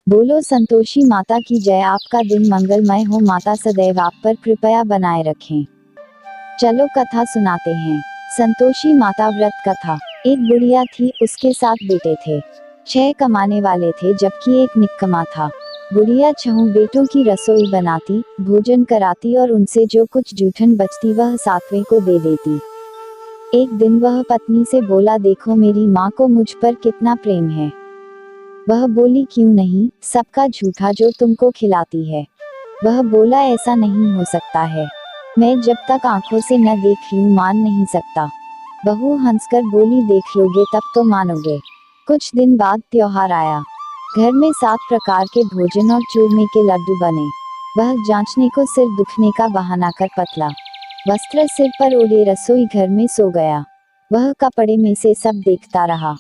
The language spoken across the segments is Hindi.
बोलो संतोषी माता की जय। आपका दिन मंगलमय हो। माता सदैव आप पर कृपया बनाए रखें। चलो कथा सुनाते हैं। संतोषी माता व्रत कथा। एक बुढ़िया थी, उसके 7 बेटे थे। 6 कमाने वाले थे जबकि एक निक्कमा था। बुढ़िया 6 बेटों की रसोई बनाती, भोजन कराती और उनसे जो कुछ जूठन बचती वह 7वें को दे देती। एक दिन वह पत्नी से बोला, देखो मेरी माँ को मुझ पर कितना प्रेम है। वह बोली, क्यों नहीं, सबका झूठा जो तुमको खिलाती है। वह बोला, ऐसा नहीं हो सकता है, मैं जब तक आंखों से न देख लूं मान नहीं सकता। बहू हंसकर बोली, देख लोगे तब तो मानोगे। कुछ दिन बाद त्योहार आया। घर में 7 प्रकार के भोजन और चूरमे के लड्डू बने। वह जांचने को सिर दुखने का बहाना कर पतला वस्त्र सिर पर ओढ़े रसोई घर में सो गया। वह कपड़े में से सब देखता रहा।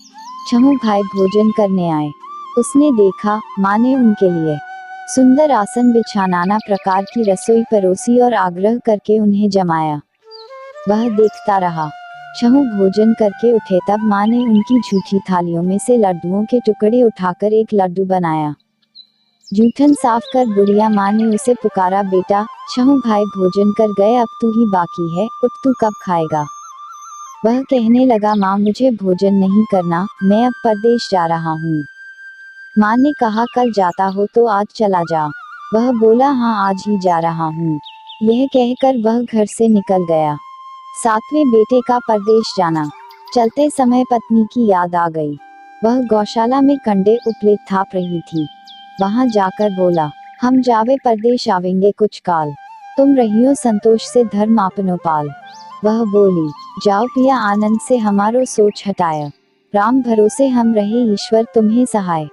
6 भाई भोजन करने आए। उसने देखा, माँ ने उनके लिए सुंदर आसन बिछा नाना प्रकार की रसोई परोसी और आग्रह करके उन्हें जमाया। वह देखता रहा। 6 भोजन करके उठे तब माँ ने उनकी झूठी थालियों में से लड्डुओं के टुकड़े उठाकर एक लड्डू बनाया। जूठन साफ कर बुढ़िया माँ ने उसे पुकारा, बेटा 6 भाई भोजन कर गए, अब तू ही बाकी है, उठ तू कब खाएगा। वह कहने लगा, माँ मुझे भोजन नहीं करना, मैं अब परदेश जा रहा हूँ। माँ ने कहा, कल जाता हो तो आज चला जा। वह बोला, हाँ आज ही जा रहा हूँ। यह कहकर वह घर से निकल गया। 7वें बेटे का परदेश जाना। चलते समय पत्नी की याद आ गई। वह गौशाला में कंडे उपले थाप रही थी। वहां जाकर बोला, हम जावे परदेश आवेंगे कुछ काल, तुम रहियो संतोष से धर्म आपनो पाल। वह बोली, जाओ पिया आनंद से हमारो सोच हटाया, राम भरोसे हम रहे ईश्वर तुम्हें सहाय।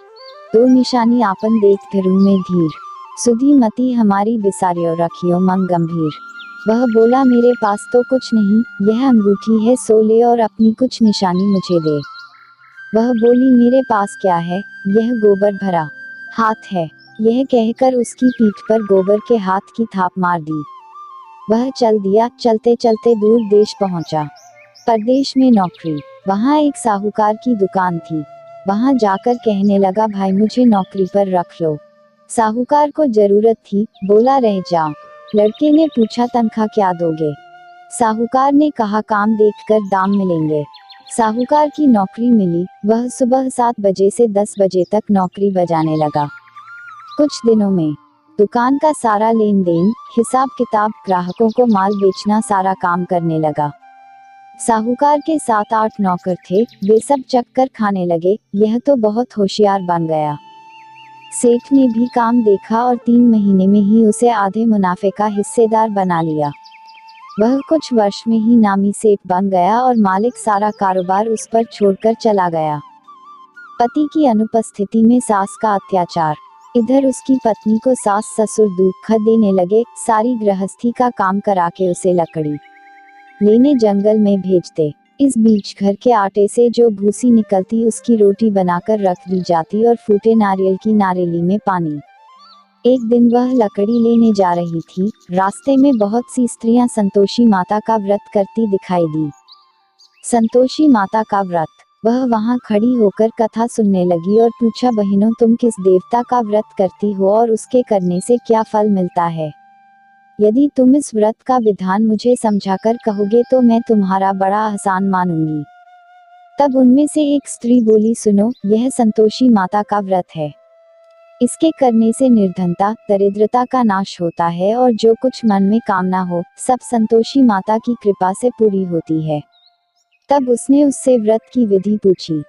2 निशानी आपन देख धरू में धीर, सुधी मति हमारी बिसारियो रखियो मन गंभीर। वह बोला, मेरे पास तो कुछ नहीं, यह अंगूठी है सो ले और अपनी कुछ निशानी मुझे दे। वह बोली, मेरे पास क्या है, यह गोबर भरा हाथ है। यह कहकर उसकी पीठ पर गोबर के हाथ की थाप मार दी। वह चल दिया। चलते चलते दूर देश पहुंचा। परदेश में नौकरी। वहां एक साहूकार की दुकान थी। वहां जाकर कहने लगा, भाई मुझे नौकरी पर रख लो। साहूकार को जरूरत थी, बोला, रह जाओ। लड़के ने पूछा, तनख्वाह क्या दोगे। साहूकार ने कहा, काम देखकर दाम मिलेंगे। साहूकार की नौकरी मिली। वह सुबह 7 बजे से 10 बजे तक नौकरी बजाने लगा। कुछ दिनों में दुकान का सारा लेन देन, हिसाब किताब, ग्राहकों को माल बेचना सारा काम करने लगा। साहूकार के 7-8 नौकर थे, वे सब चक्कर खाने लगे, यह तो बहुत होशियार बन गया। सेठ ने भी काम देखा और 3 महीने में ही उसे आधे मुनाफे का हिस्सेदार बना लिया। वह कुछ वर्ष में ही नामी सेठ बन गया और मालिक सारा कारोबार उस पर छोड़कर चला गया। पति की अनुपस्थिति में सास का अत्याचार। इधर उसकी पत्नी को सास ससुर दुख देने लगे, सारी गृहस्थी का काम करा के उसे लकड़ी लेने जंगल में भेजते। इस बीच घर के आटे से जो भूसी निकलती उसकी रोटी बनाकर रख दी जाती और फूटे नारियल की नारेली में पानी। एक दिन वह लकड़ी लेने जा रही थी। रास्ते में बहुत सी स्त्रियां संतोषी माता का व्रत करती दिखाई दी। संतोषी माता का व्रत। वह वहां खड़ी होकर कथा सुनने लगी और पूछा, बहनों तुम किस देवता का व्रत करती हो और उसके करने से क्या फल मिलता है। यदि तुम इस व्रत का विधान मुझे समझाकर कहोगे तो मैं तुम्हारा बड़ा आसान मानूंगी। तब उनमें से एक स्त्री बोली, सुनो, यह संतोषी माता का व्रत है। इसके करने से निर्धनता, दरिद्रता का नाश होता है और जो कुछ मन में कामना हो, सब संतोषी माता की कृपा से पूरी होती है। तब उसने उससे व्रत की विधि पूछी।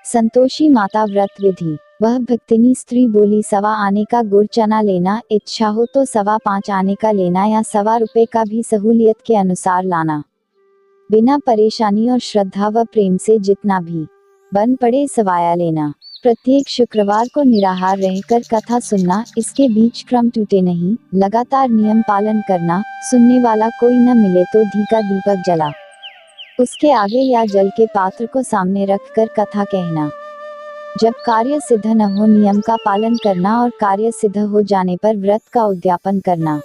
संतोषी माता व्रत विधि। वह भक्तिनी स्त्री बोली, 1.25 आने का गुड़ चना लेना, इच्छा हो तो 5.25 आने का लेना या 1.25 रुपए का भी सहूलियत के अनुसार लाना। बिना परेशानी और श्रद्धा व प्रेम से जितना भी बन पड़े सवाया लेना। प्रत्येक शुक्रवार को निराहार रहकर कथा सुनना, इसके बीच क्रम टूटे नहीं, लगातार नियम पालन करना। सुनने वाला कोई न मिले तो घी का दीपक जला उसके आगे या जल के पात्र को सामने रखकर कथा कहना। जब कार्य सिद्ध न हो नियम का पालन करना और कार्य सिद्ध हो जाने पर व्रत का उद्यापन करना।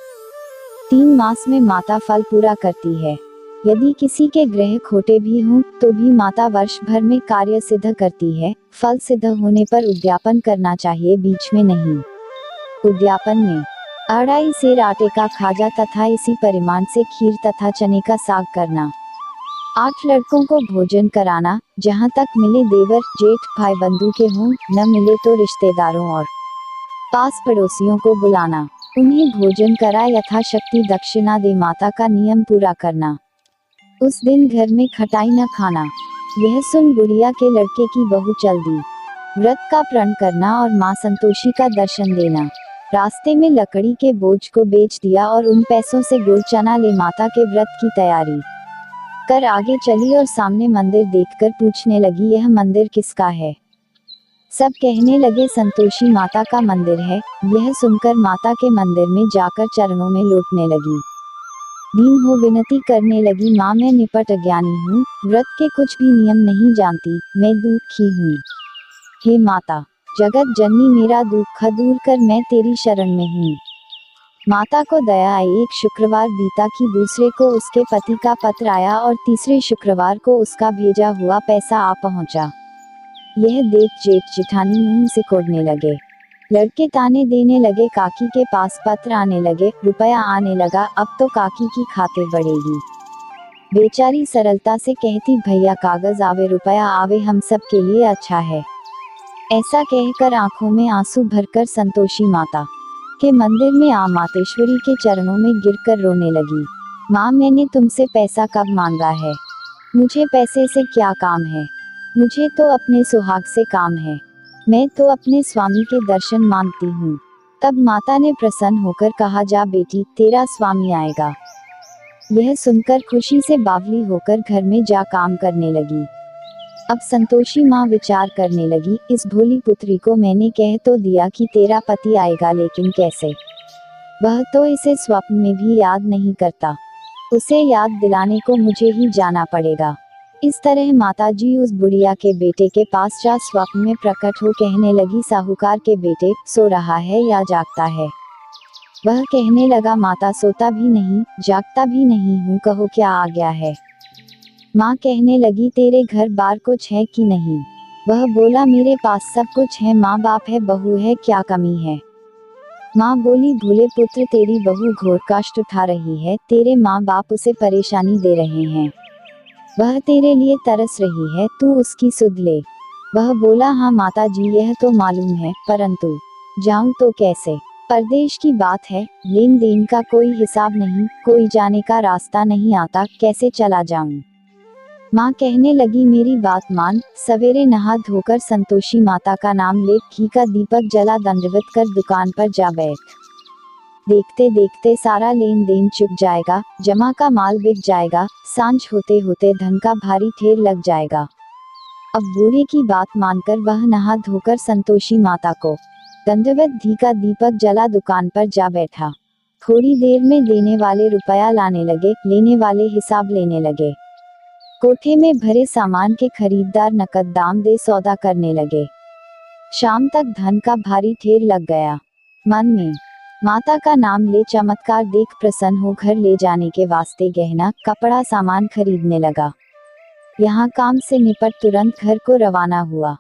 3 मास में माता फल पूरा करती है। यदि किसी के ग्रह खोटे भी हों तो भी माता वर्ष भर में कार्य सिद्ध करती है। फल सिद्ध होने पर उद्यापन करना चाहिए, बीच में नहीं। उद्यापन में 2.5 सेर आटे का खाजा तथा इसी परिमाण से खीर तथा चने का साग करना। 8 लड़कों को भोजन कराना, जहाँ तक मिले देवर जेठ भाई बंधु के हों, न मिले तो रिश्तेदारों और पास पड़ोसियों को बुलाना। उन्हें भोजन करा यथाशक्ति दक्षिणा दे माता का नियम पूरा करना। उस दिन घर में खटाई न खाना। यह सुन बुढ़िया के लड़के की बहू चल दी। व्रत का प्रण करना और माँ संतोषी का दर्शन देना। रास्ते में लकड़ी के बोझ को बेच दिया और उन पैसों से गुड़ चना ले माता के व्रत की तैयारी कर आगे चली और सामने मंदिर देखकर पूछने लगी, यह मंदिर किसका है? सब कहने लगे संतोषी माता का मंदिर है। यह सुनकर माता के मंदिर में जाकर चरणों में लौटने लगी। दीन हो विनती करने लगी, माँ मैं निपट अज्ञानी हूँ, व्रत के कुछ भी नियम नहीं जानती, मैं दुखी हूँ। हे माता जगत जननी मेरा दुख दूर कर, मैं तेरी शरण में हूँ। माता को दया आई। एक शुक्रवार बीता कि दूसरे को उसके पति का पत्र आया और तीसरे शुक्रवार को उसका भेजा हुआ पैसा आ पहुँचा। यह देख जेठ जिठानी मुंह सिकोड़ने लगे। लड़के ताने देने लगे, काकी के पास पत्र आने लगे, रुपया आने लगा, अब तो काकी की खातिर बढ़ेगी। बेचारी सरलता से कहती, भैया कागज आवे रुपया आवे हम सब के लिए अच्छा है। ऐसा कहकर आंखों में आंसू भरकर संतोषी माता के मंदिर में आ मातेश्वरी के चरणों में गिरकर रोने लगी। माँ मैंने तुमसे पैसा कब मांगा है? मुझे पैसे से क्या काम है? मुझे तो अपने सुहाग से काम है। मैं तो अपने स्वामी के दर्शन मांगती हूँ। तब माता ने प्रसन्न होकर कहा, जा बेटी तेरा स्वामी आएगा। यह सुनकर खुशी से बावली होकर घर में जा काम करने लगी। अब संतोषी माँ विचार करने लगी, इस भोली पुत्री को मैंने कह तो दिया कि तेरा पति आएगा, लेकिन कैसे? वह तो इसे स्वप्न में भी याद नहीं करता। उसे याद दिलाने को मुझे ही जाना पड़ेगा। इस तरह माताजी उस बुढ़िया के बेटे के पास जा स्वप्न में प्रकट हो कहने लगी, साहूकार के बेटे सो रहा है या जागता है? वह कहने लगा, माता सोता भी नहीं जागता भी नहीं हूँ, कहो क्या आ गया है? माँ कहने लगी, तेरे घर बार कुछ है कि नहीं? वह बोला, मेरे पास सब कुछ है, माँ बाप है, बहू है, क्या कमी है? माँ बोली, भूले पुत्र तेरी बहू घोर कष्ट उठा रही है, तेरे माँ बाप उसे परेशानी दे रहे हैं। वह तेरे लिए तरस रही है, तू उसकी सुध ले। वह बोला, हाँ माता जी यह तो मालूम है, परंतु जाऊं तो कैसे? परदेश की बात है, लेन देन का कोई हिसाब नहीं, कोई जाने का रास्ता नहीं आता, कैसे चला जाऊं? माँ कहने लगी, मेरी बात मान, सवेरे नहा धोकर संतोषी माता का नाम ले, घी का दीपक जला, दंडवत कर दुकान पर जा बैठ। देखते देखते सारा लेन देन चुक जाएगा, जमा का माल बिक जाएगा, सांझ होते होते धन का भारी ढेर लग जाएगा। अब बूढ़े की बात मानकर वह नहा धोकर संतोषी माता को दंडवत घी का दीपक जला दुकान पर जा बैठा। थोड़ी देर में देने वाले रुपया लाने लगे, लेने वाले हिसाब लेने लगे। कोठे में भरे सामान के खरीदार नकद दाम दे सौदा करने लगे। शाम तक धन का भारी ढेर लग गया। मन में माता का नाम ले चमत्कार देख प्रसन्न हो घर ले जाने के वास्ते गहना कपड़ा सामान खरीदने लगा। यहाँ काम से निपट तुरंत घर को रवाना हुआ।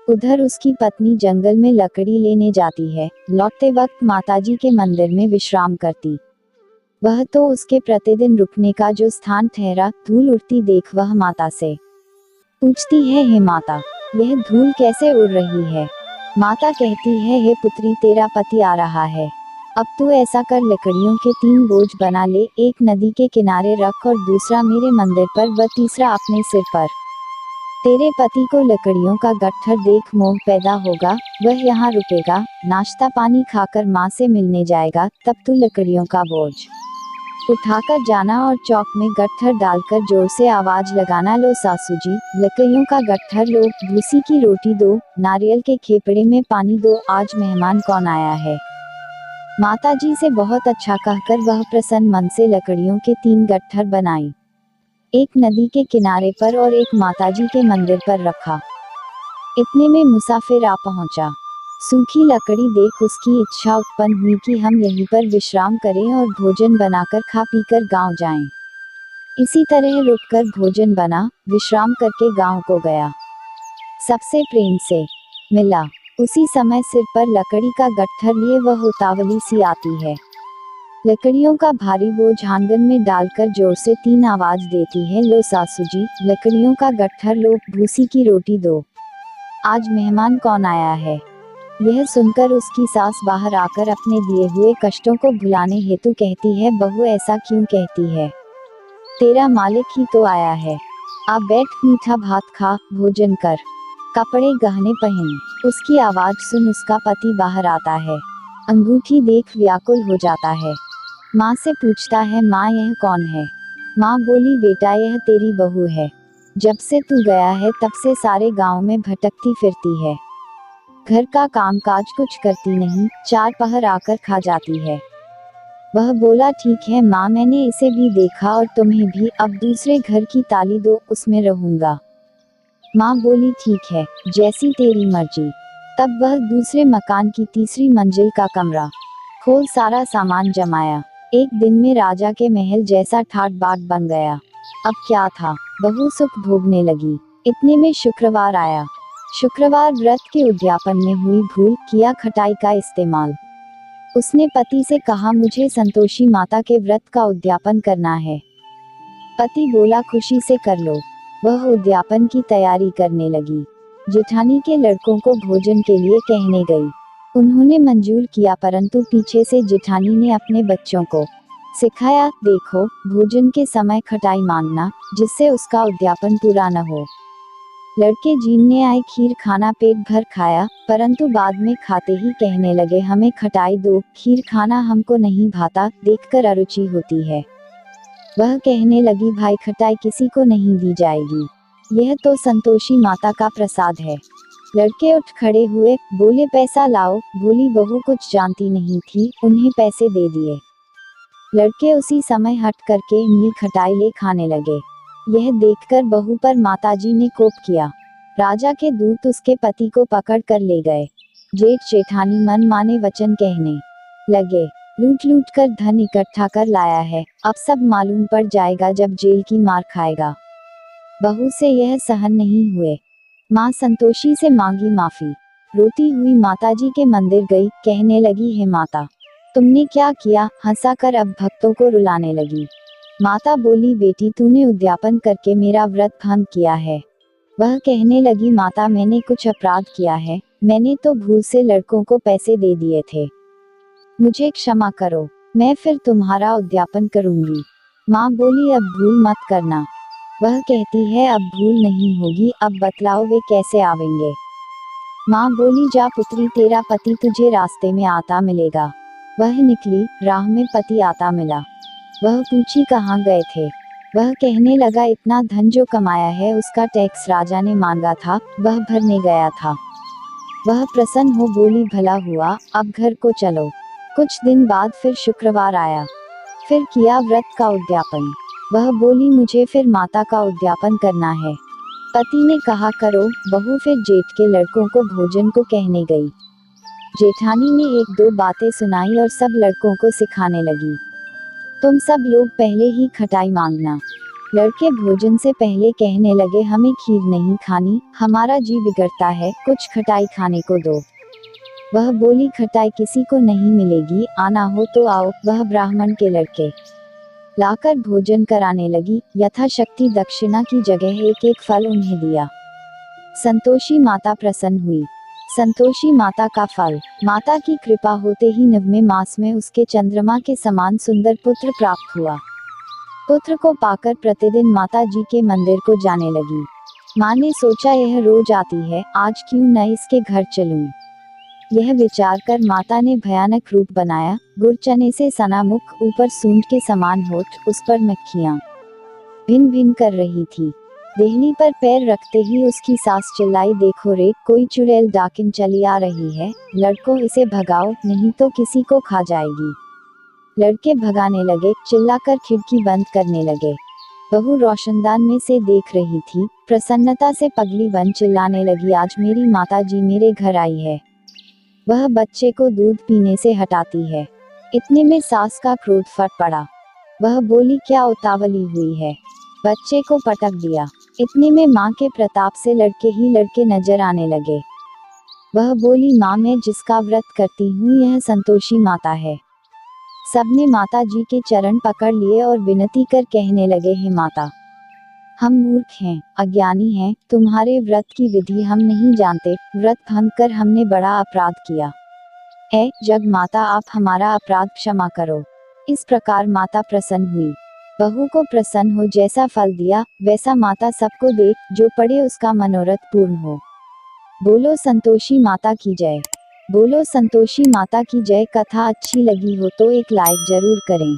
उधर उसकी पत्नी जंगल में लकड़ी लेने जाती है, लौटते वक्त माताजी के मंदिर में विश्राम करती। वह तो उसके प्रतिदिन रुकने का जो स्थान ठहरा, धूल उड़ती देख वह माता से पूछती है, हे माता यह धूल कैसे उड़ रही है? माता कहती है, हे पुत्री तेरा पति आ रहा है। अब तू ऐसा कर, लकड़ियों के 3 बोझ बना ले, एक नदी के किनारे रख और दूसरा मेरे मंदिर पर व तीसरा अपने सिर पर। तेरे पति को लकड़ियों का गट्ठर देख मोह पैदा होगा, वह यहाँ रुकेगा, नाश्ता पानी खाकर माँ से मिलने जाएगा, तब तू लकड़ियों का बोझ उठाकर जाना और चौक में गट्ठर डालकर जोर से आवाज लगाना, लो सासू जी लकड़ियों का गट्ठर लो, भूसी की रोटी दो, नारियल के खेपड़े में पानी दो, आज मेहमान कौन आया है। माताजी से बहुत अच्छा कहकर वह प्रसन्न मन से लकड़ियों के 3 गट्ठर बनाई, एक नदी के किनारे पर और एक माताजी के मंदिर पर रखा। इतने में मुसाफिर आ पहुंचा। सूखी लकड़ी देख उसकी इच्छा उत्पन्न हुई कि हम यहीं पर विश्राम करें और भोजन बनाकर खा पीकर गांव जाएं। इसी तरह रुककर भोजन बना, विश्राम करके गांव को गया। सबसे प्रेम से मिला। उसी समय सिर पर लकड़ी का गट्ठर लिए वह उतावली सी आती है। लकड़ियों का भारी बोझ आंगन में डालकर जोर से 3 आवाज देती है, लो सासू जी, लकड़ियों का गट्ठर लो, भूसी की रोटी दो। आज मेहमान कौन आया है? यह सुनकर उसकी सास बाहर आकर अपने दिए हुए कष्टों को भुलाने हेतु कहती है, बहू ऐसा क्यों कहती है? तेरा मालिक ही तो आया है। आ बैठ, मीठा भात खा, भोजन कर, कपड़े गहने पहन। उसकी आवाज सुन उसका पति बाहर आता है। अंगूठी देख व्याकुल हो जाता है। माँ से पूछता है, माँ यह कौन है? माँ बोली, बेटा यह तेरी बहू है। जब से तू गया है तब से सारे गांव में भटकती फिरती है। घर का कामकाज कुछ करती नहीं, 4 पहर आकर खा जाती है। वह बोला, ठीक है माँ, मैंने इसे भी देखा और तुम्हें भी, अब दूसरे घर की ताली दो, उसमें रहूंगा। माँ बोली, ठीक है, जैसी तेरी मर्जी। तब वह दूसरे मकान की तीसरी मंजिल का कमरा खोल सारा सामान जमाया। एक दिन में राजा के महल जैसा ठाट बाट बन गया। अब क्या था, बहू सुख भोगने लगी। इतने में शुक्रवार आया। शुक्रवार व्रत के उद्यापन में हुई भूल, किया खटाई का इस्तेमाल। उसने पति से कहा, मुझे संतोषी माता के व्रत का उद्यापन करना है। पति बोला, खुशी से कर लो। वह उद्यापन की तैयारी करने लगी। जेठानी के लड़कों को भोजन के लिए कहने गई। उन्होंने मंजूर किया, परंतु पीछे से जेठानी ने अपने बच्चों को सिखाया, देखो, भोजन के समय खटाई मांगना, जिससे उसका उद्यापन पूरा न हो। लड़के जीमने आए खीर खाना, पेट भर खाया, परंतु बाद में खाते ही कहने लगे, हमें खटाई दो, खीर खाना हमको नहीं भाता, देखकर अरुचि होती है। वह कहने लगी, भाई खटाई किसी को नहीं दी जाएगी, यह तो संतोषी माता का प्रसाद है। लड़के उठ खड़े हुए, बोले, पैसा लाओ। भोली बहू कुछ जानती नहीं थी, उन्हें पैसे दे दिए। लड़के उसी समय हट करके इमली खटाई ले खाने लगे। यह देखकर बहू पर माताजी ने कोप किया। राजा के दूत उसके पति को पकड़ कर ले गए। जेठ जेठानी मन माने वचन कहने लगे, लूट लूट कर धन इकट्ठा कर लाया है, अब सब मालूम पड़ जाएगा जब जेल की मार खाएगा। बहू से यह सहन नहीं हुए। माँ संतोषी से मांगी माफी। रोती हुई माताजी के मंदिर गई, कहने लगी, हे माता, तुमने क्या किया? हंसाकर अब भक्तों को रुलाने लगी। माता बोली, बेटी तूने उद्यापन करके मेरा व्रत भंग किया है। वह कहने लगी, माता मैंने कुछ अपराध किया है, मैंने तो भूल से लड़कों को पैसे दे दिए थे, मुझे क्षमा करो, मैं फिर तुम्हारा उद्यापन करूंगी। माँ बोली, अब भूल मत करना। वह कहती है, अब भूल नहीं होगी, अब बतलाओ वे कैसे आवेंगे? माँ बोली, जा पुत्री, तेरा पति तुझे रास्ते में आता मिलेगा। वह निकली, राह में पति आता मिला। वह पूछी, कहाँ गए थे? वह कहने लगा, इतना धन जो कमाया है उसका टैक्स राजा ने मांगा था, वह भरने गया था। वह प्रसन्न हो बोली, भला हुआ, अब घर को चलो। कुछ दिन बाद फिर शुक्रवार आया। फिर किया व्रत का उद्यापन। वह बोली, मुझे फिर माता का उद्यापन करना है। पति ने कहा, करो। बहू फिर जेठ के लड़कों को भोजन को कहने गई। जेठानी ने 1-2 बातें सुनाई और सब लड़कों को सिखाने लगी, तुम सब लोग पहले ही खटाई मांगना। लड़के भोजन से पहले कहने लगे, हमें खीर नहीं खानी, हमारा जी बिगड़ता है, कुछ खटाई खाने को दो। वह बोली, खटाई किसी को नहीं मिलेगी, आना हो तो आओ। वह ब्राह्मण के लड़के लाकर भोजन कराने लगी। यथाशक्ति दक्षिणा की जगह एक एक फल उन्हें दिया। संतोषी माता प्रसन्न हुई। संतोषी माता का फल, माता की कृपा होते ही 9वें मास में उसके चंद्रमा के समान सुंदर पुत्र प्राप्त हुआ। पुत्र को पाकर प्रतिदिन माता जी के मंदिर को जाने लगी। माँ ने सोचा, यह रोज आती है, आज क्यों न इसके घर चलूं। यह विचार कर माता ने भयानक रूप बनाया। गुड़ चने से सना मुख, ऊपर सूंड के समान होठ, उस पर मक्खियां भिन भिन कर रही थी। देहनी पर पैर रखते ही उसकी सास चिल्लाई, देखो रे, कोई चुड़ैल डाकिन चली आ रही है, लड़कों इसे भगाओ, नहीं तो किसी को खा जाएगी। लड़के भगाने लगे, चिल्लाकर खिड़की बंद करने लगे। बहू रोशनदान में से देख रही थी, प्रसन्नता से पगली बन चिल्लाने लगी, आज मेरी माता जी मेरे घर आई है। वह बच्चे को दूध पीने से हटाती है। इतने में सास का क्रोध फट पड़ा। वह बोली, क्या उतावली हुई है, बच्चे को पटक दिया। इतने में माँ के प्रताप से लड़के ही लड़के नजर आने लगे। वह बोली, माँ, मैं जिसका व्रत करती हूँ यह संतोषी माता है। सबने माता जी के चरण पकड़ लिए और विनती कर कहने लगे, हे माता, हम मूर्ख हैं, अज्ञानी हैं, तुम्हारे व्रत की विधि हम नहीं जानते, व्रत भंग कर हमने बड़ा अपराध किया। ऐ जग माता, आप हमारा अपराध क्षमा करो। इस प्रकार माता प्रसन्न हुई। बहू को प्रसन्न हो जैसा फल दिया वैसा माता सबको दे, जो पड़े उसका मनोरथ पूर्ण हो। बोलो संतोषी माता की जय। बोलो संतोषी माता की जय। कथा अच्छी लगी हो तो एक लाइक जरूर करें।